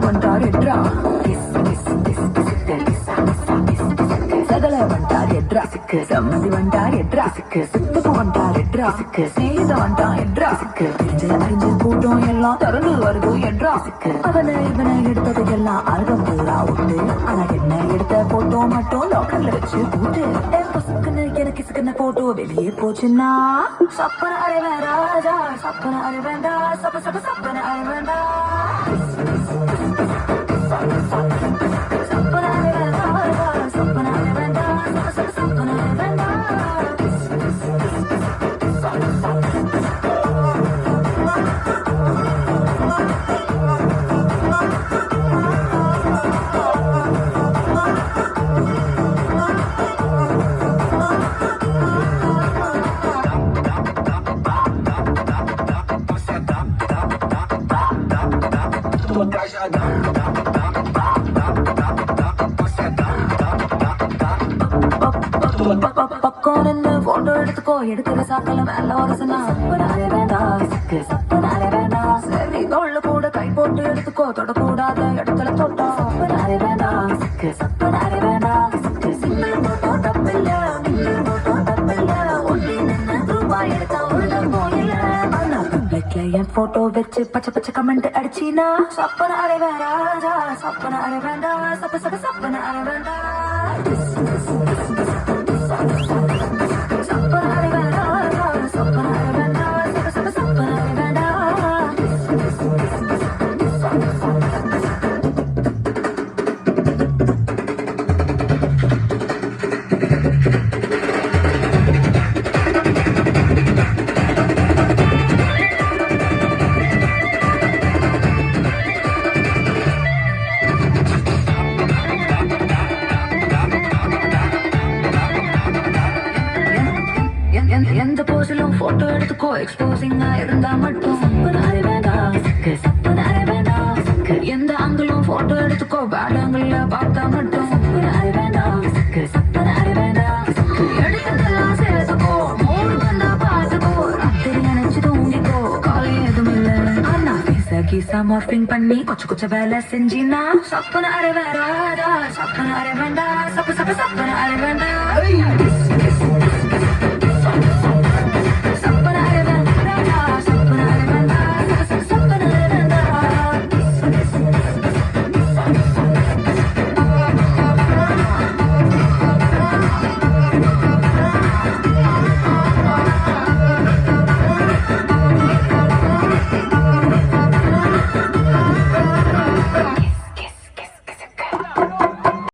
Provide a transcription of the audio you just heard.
వంటారు ఎడ్రా సగల వంటారు ఎడ్రా summary వంటారు ఎడ్రా சுத்தப்பு వంటారు எட்ரா சீத வண்டா எட்ரா அறிஞ்சு கூட்டம் எல்லாம் திறந்து வருது எட்ரா அவனை இவனை எடுத்தது எல்லாம் ஆல்பம் பூரா உண்டு ஆனா என்ன எடுத்த போட்டோ மட்டும் லாக்கர்ல வச்சு கூட்டு எனக்கு சிக்கன போட்டோ வெளியே போச்சுன்னா சப்பன அரைவேன் ராஜா சப்பன அரைவேண்டா சப்பன அரைவேண்டா சப்பன அரைவேன் ராஜா சப்பன அரைவேண்டா சப்பன அரைவேண்டா பக்கம் நின்று போட்டோ எடுத்துக்கோ எடுக்கிற சாக்கல மேல வரசனா சப்பன அரைவேண்டா சரி தோல்ல கூட கை போட்டு எடுத்துக்கோ தொடக்கூடாத இடத்துல தொட்டா சப்பன அரைவேண்டா சிங்கிள் போட்டோ தப்பில்ல மிங்கிள் போட்டோ தப்பில்ல ஒட்டி நின்று ரூபாய் எடுத்தா உள்ள போயில ஆனா பப்ளிக்ல என் போட்டோ வச்சு பச்சை பச்சை கமெண்ட் அடிச்சினா சப்பன அரைவேன் ராஜா சப்பன அரைவேண்டா சப்பன அரைவேண்டா எந்த போசிலும் போட்டோ எடுத்துக்கோ எக்ஸ்போசிங்கா இருந்தா மட்டும் சப்பன அரைவேண்டா எந்த ஆங்கிளும் போட்டோ எடுத்துக்கோ பேட் ஆங்கிள் பார்த்தா மட்டும் சப்பன அரைவேண்டா எடுத்ததெல்லாம் சேர்த்துக்கோ மூடு வந்தா பார்த்துக்கோ ராத்திரி நினைச்சு தூங்கிக்கோ காலை எதுவும் இல்ல ஆனா கீசா மார்பிங் பண்ணி கொச்ச வேலை செஞ்சினா சப்பன அரைவேண்டா சப்பன அரைவேண்டா சப்பன அரைவேண்டா